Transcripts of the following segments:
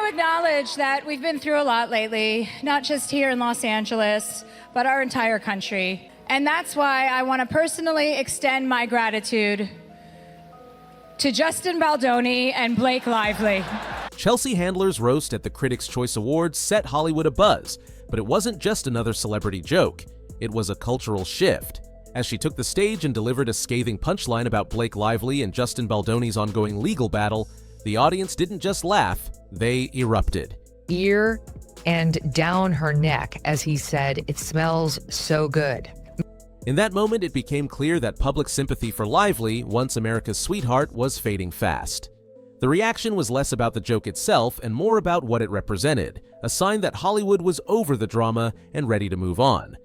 to acknowledge that we've been through a lot lately, not just here in Los Angeles, but our entire country. And that's why I want to personally extend my gratitude to Justin Baldoni and Blake Lively. Chelsea Handler's roast at the Critics' Choice Awards set Hollywood abuzz, but it wasn't just another celebrity joke. It was a cultural shift. As she took the stage and delivered a scathing punchline about Blake Lively and Justin Baldoni's ongoing legal battle, the audience didn't just laugh, they erupted. Ear and down her neck as he said, "It smells so good." In that moment, it became clear that public sympathy for Lively, once America's sweetheart, was fading fast. The reaction was less about the joke itself and more about what it represented, a sign that Hollywood was over the drama and ready to move on.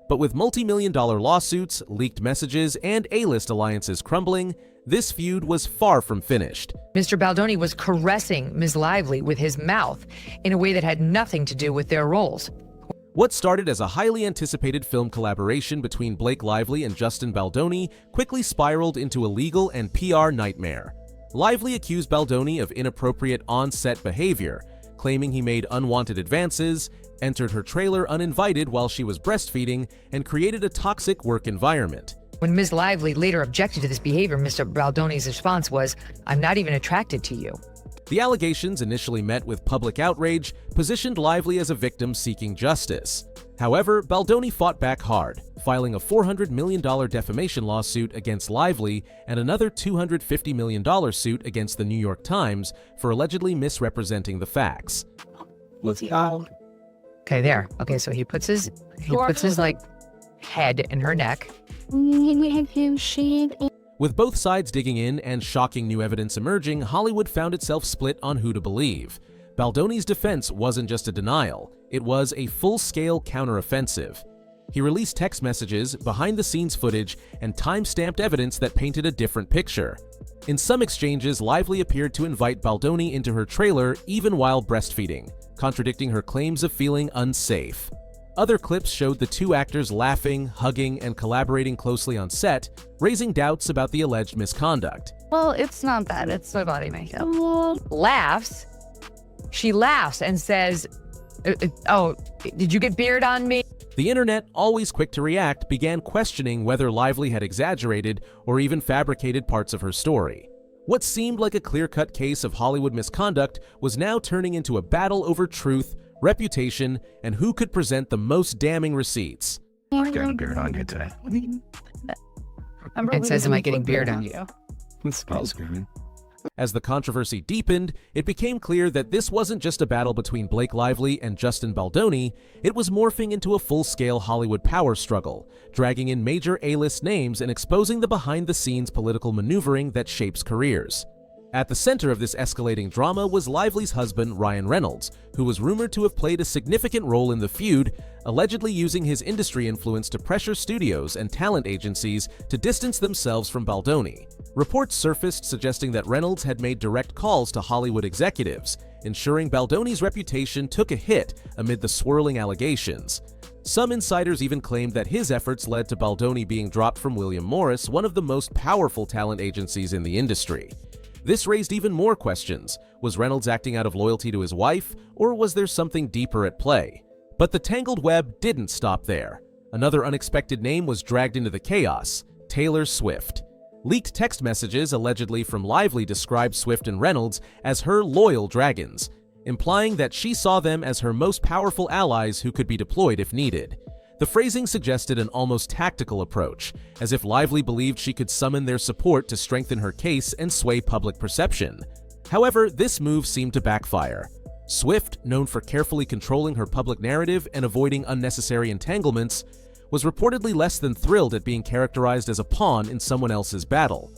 But with multi-million-dollar lawsuits, leaked messages, and A-list alliances crumbling, this feud was far from finished. Mr. Baldoni was caressing Ms. Lively with his mouth in a way that had nothing to do with their roles. What started as a highly anticipated film collaboration between Blake Lively and Justin Baldoni quickly spiraled into a legal and PR nightmare. Lively accused Baldoni of inappropriate on-set behavior, claiming he made unwanted advances, entered her trailer uninvited while she was breastfeeding, and created a toxic work environment. When Ms. Lively later objected to this behavior, Mr. Baldoni's response was, "I'm not even attracted to you." The allegations, initially met with public outrage, positioned Lively as a victim seeking justice. However, Baldoni fought back hard, filing a $400 million defamation lawsuit against Lively and another $250 million suit against the New York Times for allegedly misrepresenting the facts. Okay, there. Okay, so he puts his like head in her neck. With both sides digging in and shocking new evidence emerging, Hollywood found itself split on who to believe. Baldoni's defense wasn't just a denial, it was a full-scale counteroffensive. He released text messages, behind-the-scenes footage, and time-stamped evidence that painted a different picture. In some exchanges, Lively appeared to invite Baldoni into her trailer even while breastfeeding, contradicting her claims of feeling unsafe. Other clips showed the two actors laughing, hugging, and collaborating closely on set, raising doubts about the alleged misconduct. Well, it's not that. It's my body makeup. Laughs. She laughs and says, "Oh, did you get beard on me?" The internet, always quick to react, began questioning whether Lively had exaggerated or even fabricated parts of her story. What seemed like a clear-cut case of Hollywood misconduct was now turning into a battle over truth, reputation, and who could present the most damning receipts. Getting beard on you today. It says, "Am I getting beard on you?" It smells good. As the controversy deepened, it became clear that this wasn't just a battle between Blake Lively and Justin Baldoni, it was morphing into a full-scale Hollywood power struggle, dragging in major A-list names and exposing the behind-the-scenes political maneuvering that shapes careers. At the center of this escalating drama was Lively's husband, Ryan Reynolds, who was rumored to have played a significant role in the feud, allegedly using his industry influence to pressure studios and talent agencies to distance themselves from Baldoni. Reports surfaced suggesting that Reynolds had made direct calls to Hollywood executives, ensuring Baldoni's reputation took a hit amid the swirling allegations. Some insiders even claimed that his efforts led to Baldoni being dropped from William Morris, one of the most powerful talent agencies in the industry. This raised even more questions. Was Reynolds acting out of loyalty to his wife, or was there something deeper at play? But the tangled web didn't stop there. Another unexpected name was dragged into the chaos: Taylor Swift. Leaked text messages allegedly from Lively described Swift and Reynolds as her loyal dragons, implying that she saw them as her most powerful allies who could be deployed if needed. The phrasing suggested an almost tactical approach, as if Lively believed she could summon their support to strengthen her case and sway public perception. However, this move seemed to backfire. Swift, known for carefully controlling her public narrative and avoiding unnecessary entanglements, was reportedly less than thrilled at being characterized as a pawn in someone else's battle.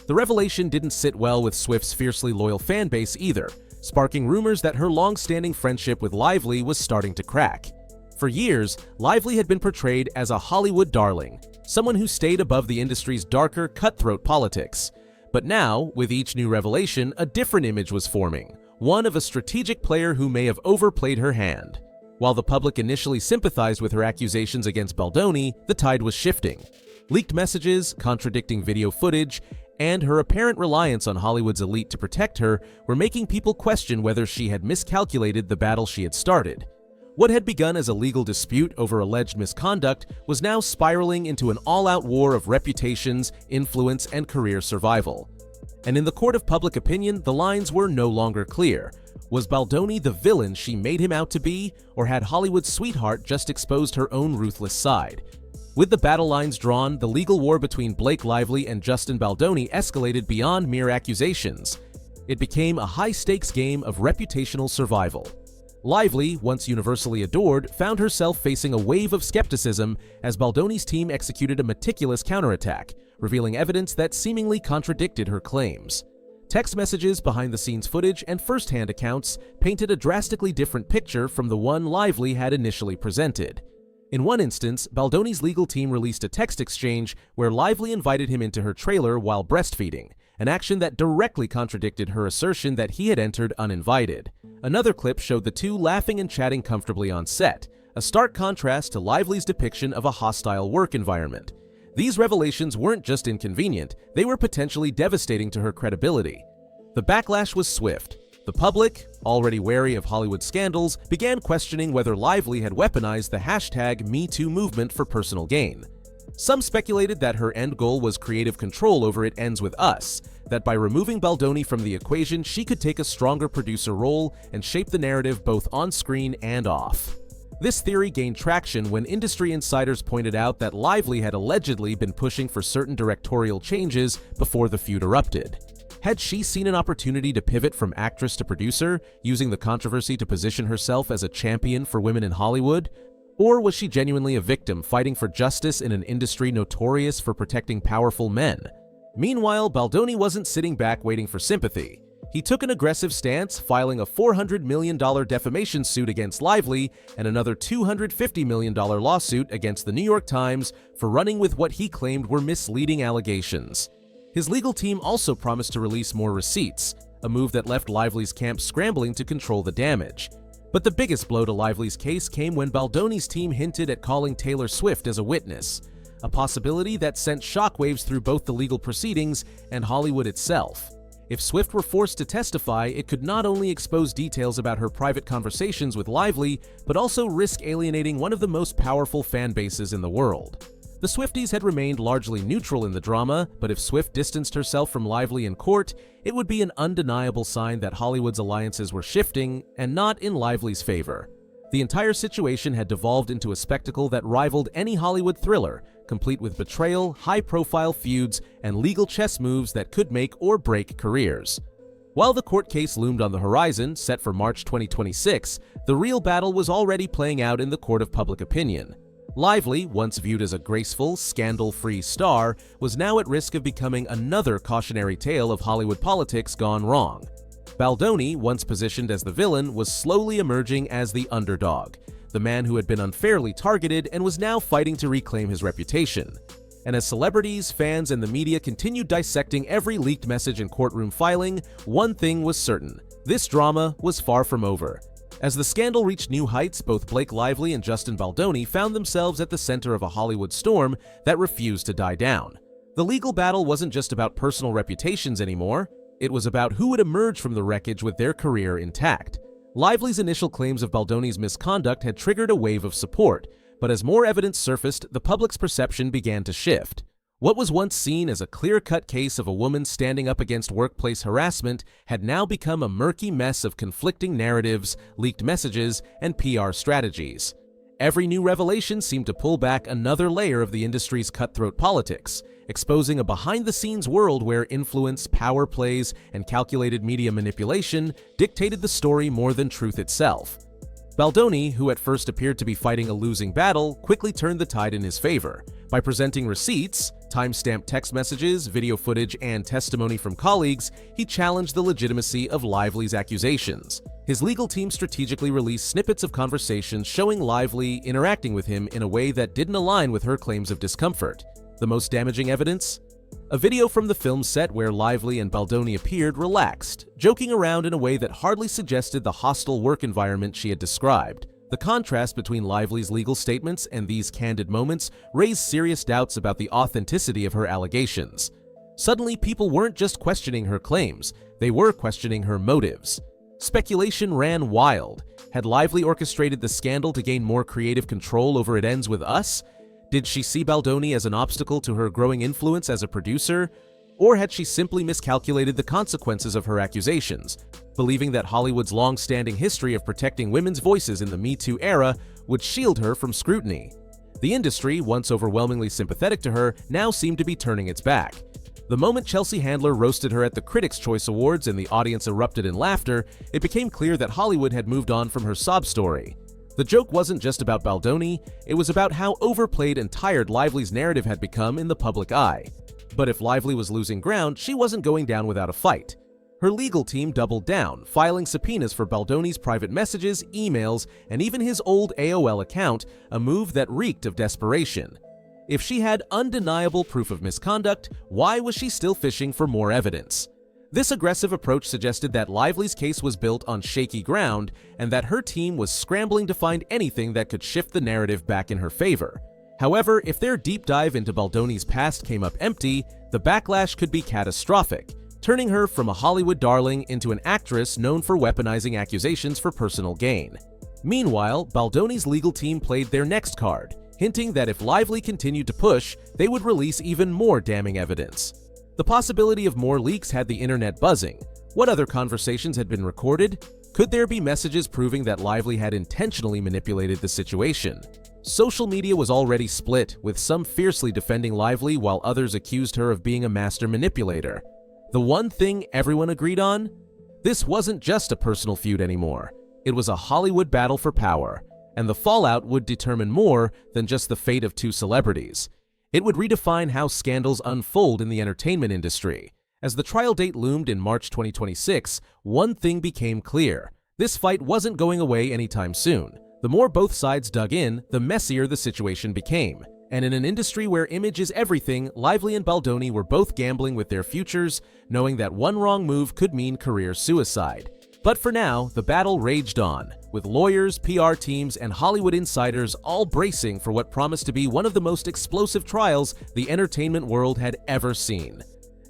The revelation didn't sit well with Swift's fiercely loyal fanbase either, sparking rumors that her long-standing friendship with Lively was starting to crack. For years, Lively had been portrayed as a Hollywood darling, someone who stayed above the industry's darker, cutthroat politics. But now, with each new revelation, a different image was forming, one of a strategic player who may have overplayed her hand. While the public initially sympathized with her accusations against Baldoni, the tide was shifting. Leaked messages, contradicting video footage, and her apparent reliance on Hollywood's elite to protect her were making people question whether she had miscalculated the battle she had started. What had begun as a legal dispute over alleged misconduct was now spiraling into an all-out war of reputations, influence, and career survival. And in the court of public opinion, the lines were no longer clear. Was Baldoni the villain she made him out to be, or had Hollywood's sweetheart just exposed her own ruthless side? With the battle lines drawn, the legal war between Blake Lively and Justin Baldoni escalated beyond mere accusations. It became a high-stakes game of reputational survival. Lively, once universally adored, found herself facing a wave of skepticism as Baldoni's team executed a meticulous counterattack, revealing evidence that seemingly contradicted her claims. Text messages, behind-the-scenes footage, and first-hand accounts painted a drastically different picture from the one Lively had initially presented. In one instance, Baldoni's legal team released a text exchange where Lively invited him into her trailer while breastfeeding, an action that directly contradicted her assertion that he had entered uninvited. Another clip showed the two laughing and chatting comfortably on set, a stark contrast to Lively's depiction of a hostile work environment. These revelations weren't just inconvenient, they were potentially devastating to her credibility. The backlash was swift. The public, already wary of Hollywood scandals, began questioning whether Lively had weaponized the hashtag #MeToo movement for personal gain. Some speculated that her end goal was creative control over It Ends With Us, that by removing Baldoni from the equation, she could take a stronger producer role and shape the narrative both on screen and off. This theory gained traction when industry insiders pointed out that Lively had allegedly been pushing for certain directorial changes before the feud erupted. Had she seen an opportunity to pivot from actress to producer, using the controversy to position herself as a champion for women in Hollywood? Or was she genuinely a victim fighting for justice in an industry notorious for protecting powerful men? Meanwhile, Baldoni wasn't sitting back waiting for sympathy. He took an aggressive stance, filing a $400 million defamation suit against Lively and another $250 million lawsuit against the New York Times for running with what he claimed were misleading allegations. His legal team also promised to release more receipts, a move that left Lively's camp scrambling to control the damage. But the biggest blow to Lively's case came when Baldoni's team hinted at calling Taylor Swift as a witness, a possibility that sent shockwaves through both the legal proceedings and Hollywood itself. If Swift were forced to testify, it could not only expose details about her private conversations with Lively, but also risk alienating one of the most powerful fan bases in the world. The Swifties had remained largely neutral in the drama, but if Swift distanced herself from Lively in court, it would be an undeniable sign that Hollywood's alliances were shifting, and not in Lively's favor. The entire situation had devolved into a spectacle that rivaled any Hollywood thriller, complete with betrayal, high-profile feuds, and legal chess moves that could make or break careers. While the court case loomed on the horizon, set for March 2026, the real battle was already playing out in the court of public opinion. Lively, once viewed as a graceful, scandal-free star, was now at risk of becoming another cautionary tale of Hollywood politics gone wrong. Baldoni, once positioned as the villain, was slowly emerging as the underdog, the man who had been unfairly targeted and was now fighting to reclaim his reputation. And as celebrities, fans, and the media continued dissecting every leaked message and courtroom filing, one thing was certain: this drama was far from over. As the scandal reached new heights, both Blake Lively and Justin Baldoni found themselves at the center of a Hollywood storm that refused to die down. The legal battle wasn't just about personal reputations anymore, it was about who would emerge from the wreckage with their career intact. Lively's initial claims of Baldoni's misconduct had triggered a wave of support, but as more evidence surfaced, the public's perception began to shift. What was once seen as a clear-cut case of a woman standing up against workplace harassment had now become a murky mess of conflicting narratives, leaked messages, and PR strategies. Every new revelation seemed to pull back another layer of the industry's cutthroat politics, exposing a behind-the-scenes world where influence, power plays, and calculated media manipulation dictated the story more than truth itself. Baldoni, who at first appeared to be fighting a losing battle, quickly turned the tide in his favor. By presenting receipts, time-stamped text messages, video footage, and testimony from colleagues, he challenged the legitimacy of Lively's accusations. His legal team strategically released snippets of conversations showing Lively interacting with him in a way that didn't align with her claims of discomfort. The most damaging evidence? A video from the film set where Lively and Baldoni appeared relaxed, joking around in a way that hardly suggested the hostile work environment she had described. The contrast between Lively's legal statements and these candid moments raised serious doubts about the authenticity of her allegations. Suddenly, people weren't just questioning her claims, they were questioning her motives. Speculation ran wild. Had Lively orchestrated the scandal to gain more creative control over It Ends With Us? Did she see Baldoni as an obstacle to her growing influence as a producer? Or had she simply miscalculated the consequences of her accusations, believing that Hollywood's long-standing history of protecting women's voices in the Me Too era would shield her from scrutiny? The industry, once overwhelmingly sympathetic to her, now seemed to be turning its back. The moment Chelsea Handler roasted her at the Critics' Choice Awards and the audience erupted in laughter, it became clear that Hollywood had moved on from her sob story. The joke wasn't just about Baldoni, it was about how overplayed and tired Lively's narrative had become in the public eye. But if Lively was losing ground, she wasn't going down without a fight. Her legal team doubled down, filing subpoenas for Baldoni's private messages, emails, and even his old AOL account, a move that reeked of desperation. If she had undeniable proof of misconduct, why was she still fishing for more evidence? This aggressive approach suggested that Lively's case was built on shaky ground and that her team was scrambling to find anything that could shift the narrative back in her favor. However, if their deep dive into Baldoni's past came up empty, the backlash could be catastrophic, turning her from a Hollywood darling into an actress known for weaponizing accusations for personal gain. Meanwhile, Baldoni's legal team played their next card, hinting that if Lively continued to push, they would release even more damning evidence. The possibility of more leaks had the internet buzzing. What other conversations had been recorded? Could there be messages proving that Lively had intentionally manipulated the situation? Social media was already split, with some fiercely defending Lively while others accused her of being a master manipulator. The one thing everyone agreed on? This wasn't just a personal feud anymore. It was a Hollywood battle for power, and the fallout would determine more than just the fate of two celebrities. It would redefine how scandals unfold in the entertainment industry. As the trial date loomed in March 2026, one thing became clear. This fight wasn't going away anytime soon. The more both sides dug in, the messier the situation became. And in an industry where image is everything, Lively and Baldoni were both gambling with their futures, knowing that one wrong move could mean career suicide. But for now, the battle raged on, with lawyers, PR teams, and Hollywood insiders all bracing for what promised to be one of the most explosive trials the entertainment world had ever seen.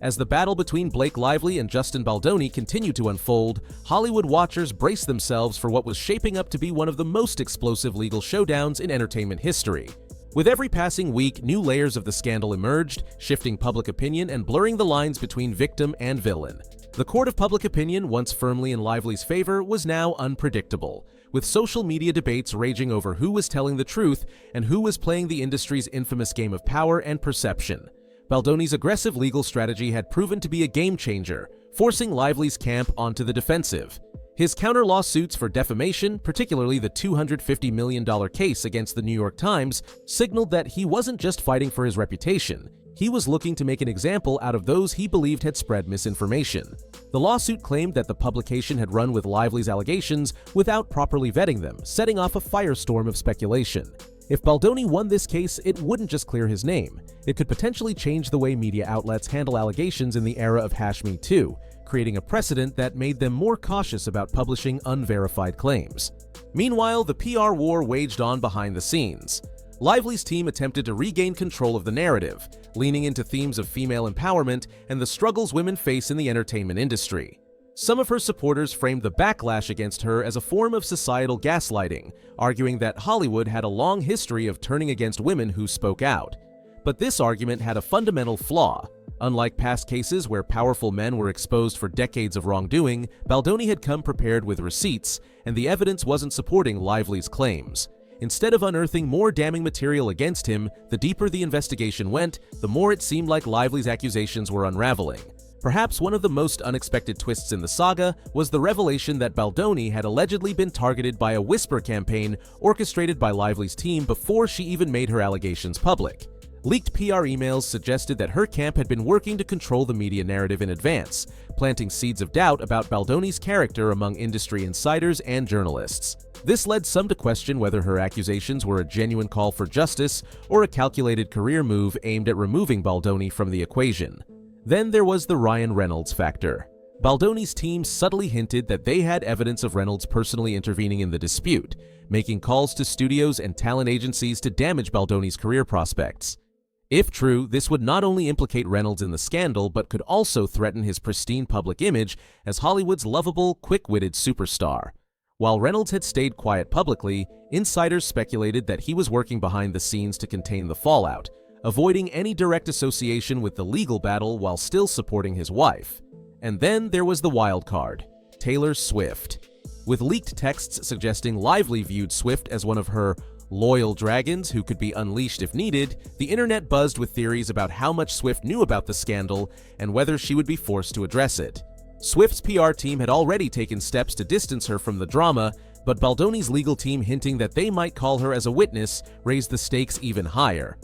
As the battle between Blake Lively and Justin Baldoni continued to unfold, Hollywood watchers braced themselves for what was shaping up to be one of the most explosive legal showdowns in entertainment history. With every passing week, new layers of the scandal emerged, shifting public opinion and blurring the lines between victim and villain. The court of public opinion, once firmly in Lively's favor, was now unpredictable, with social media debates raging over who was telling the truth and who was playing the industry's infamous game of power and perception. Baldoni's aggressive legal strategy had proven to be a game-changer, forcing Lively's camp onto the defensive. His counter-lawsuits for defamation, particularly the $250 million case against the New York Times, signaled that he wasn't just fighting for his reputation. He was looking to make an example out of those he believed had spread misinformation. The lawsuit claimed that the publication had run with Lively's allegations without properly vetting them, setting off a firestorm of speculation. If Baldoni won this case, it wouldn't just clear his name. It could potentially change the way media outlets handle allegations in the era of #MeToo, creating a precedent that made them more cautious about publishing unverified claims. Meanwhile, the PR war waged on behind the scenes. Lively's team attempted to regain control of the narrative, leaning into themes of female empowerment and the struggles women face in the entertainment industry. Some of her supporters framed the backlash against her as a form of societal gaslighting, arguing that Hollywood had a long history of turning against women who spoke out. But this argument had a fundamental flaw. Unlike past cases where powerful men were exposed for decades of wrongdoing, Baldoni had come prepared with receipts, and the evidence wasn't supporting Lively's claims. Instead of unearthing more damning material against him, the deeper the investigation went, the more it seemed like Lively's accusations were unraveling. Perhaps one of the most unexpected twists in the saga was the revelation that Baldoni had allegedly been targeted by a whisper campaign orchestrated by Lively's team before she even made her allegations public. Leaked PR emails suggested that her camp had been working to control the media narrative in advance, planting seeds of doubt about Baldoni's character among industry insiders and journalists. This led some to question whether her accusations were a genuine call for justice or a calculated career move aimed at removing Baldoni from the equation. Then there was the Ryan Reynolds factor. Baldoni's team subtly hinted that they had evidence of Reynolds personally intervening in the dispute, making calls to studios and talent agencies to damage Baldoni's career prospects. If true, this would not only implicate Reynolds in the scandal, but could also threaten his pristine public image as Hollywood's lovable, quick-witted superstar. While Reynolds had stayed quiet publicly, insiders speculated that he was working behind the scenes to contain the fallout, avoiding any direct association with the legal battle while still supporting his wife. And then there was the wild card, Taylor Swift. With leaked texts suggesting Lively viewed Swift as one of her loyal dragons who could be unleashed if needed, the internet buzzed with theories about how much Swift knew about the scandal and whether she would be forced to address it. Swift's PR team had already taken steps to distance her from the drama, but Baldoni's legal team hinting that they might call her as a witness raised the stakes even higher.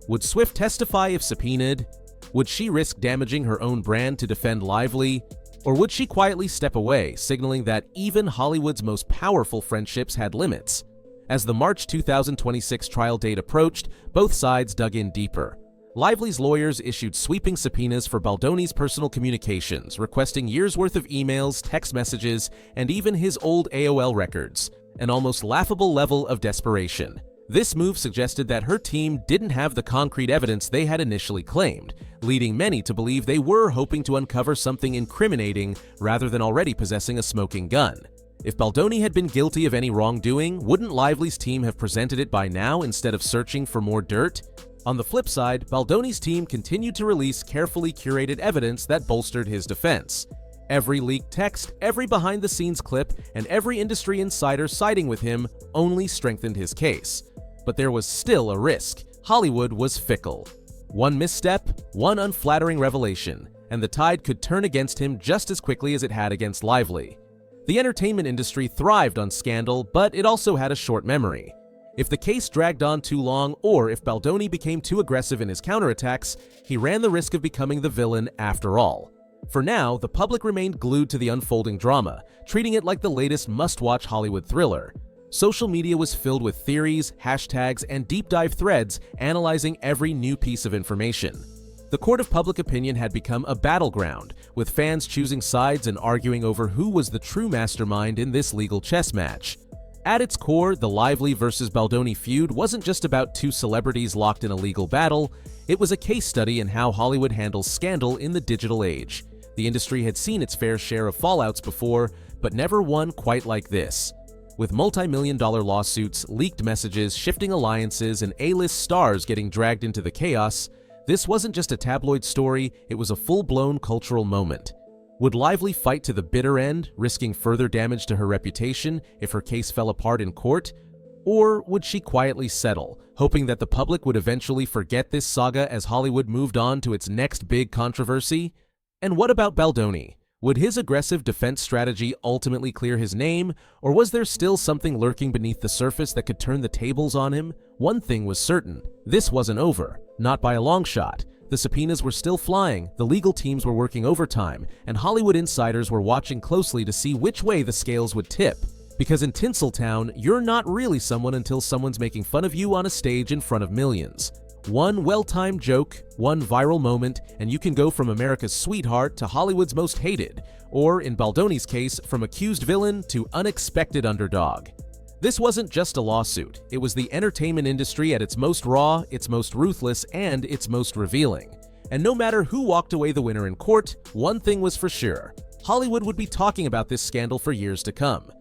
Would Swift testify if subpoenaed? Would she risk damaging her own brand to defend Lively? Or would she quietly step away, signaling that even Hollywood's most powerful friendships had limits? As the March 2026 trial date approached, both sides dug in deeper. Lively's lawyers issued sweeping subpoenas for Baldoni's personal communications, requesting years' worth of emails, text messages, and even his old AOL records, an almost laughable level of desperation. This move suggested that her team didn't have the concrete evidence they had initially claimed, leading many to believe they were hoping to uncover something incriminating rather than already possessing a smoking gun. If Baldoni had been guilty of any wrongdoing, wouldn't Lively's team have presented it by now instead of searching for more dirt? On the flip side, Baldoni's team continued to release carefully curated evidence that bolstered his defense. Every leaked text, every behind-the-scenes clip, and every industry insider siding with him only strengthened his case. But there was still a risk. Hollywood was fickle. One misstep, one unflattering revelation, and the tide could turn against him just as quickly as it had against Lively. The entertainment industry thrived on scandal, but it also had a short memory. If the case dragged on too long, or if Baldoni became too aggressive in his counterattacks, he ran the risk of becoming the villain after all. For now, the public remained glued to the unfolding drama, treating it like the latest must-watch Hollywood thriller. Social media was filled with theories, hashtags, and deep-dive threads analyzing every new piece of information. The court of public opinion had become a battleground, with fans choosing sides and arguing over who was the true mastermind in this legal chess match. At its core, the Lively versus Baldoni feud wasn't just about two celebrities locked in a legal battle, it was a case study in how Hollywood handles scandal in the digital age. The industry had seen its fair share of fallouts before, but never one quite like this. With multi-million-dollar lawsuits, leaked messages, shifting alliances, and A-list stars getting dragged into the chaos, this wasn't just a tabloid story, it was a full-blown cultural moment. Would Lively fight to the bitter end, risking further damage to her reputation if her case fell apart in court? Or would she quietly settle, hoping that the public would eventually forget this saga as Hollywood moved on to its next big controversy? And what about Baldoni? Would his aggressive defense strategy ultimately clear his name, or was there still something lurking beneath the surface that could turn the tables on him? One thing was certain, this wasn't over, not by a long shot. The subpoenas were still flying, the legal teams were working overtime, and Hollywood insiders were watching closely to see which way the scales would tip. Because in Tinseltown, you're not really someone until someone's making fun of you on a stage in front of millions. One well-timed joke, one viral moment, and you can go from America's sweetheart to Hollywood's most hated, or in Baldoni's case, from accused villain to unexpected underdog. This wasn't just a lawsuit, it was the entertainment industry at its most raw, its most ruthless, and its most revealing. And no matter who walked away the winner in court, one thing was for sure. Hollywood would be talking about this scandal for years to come.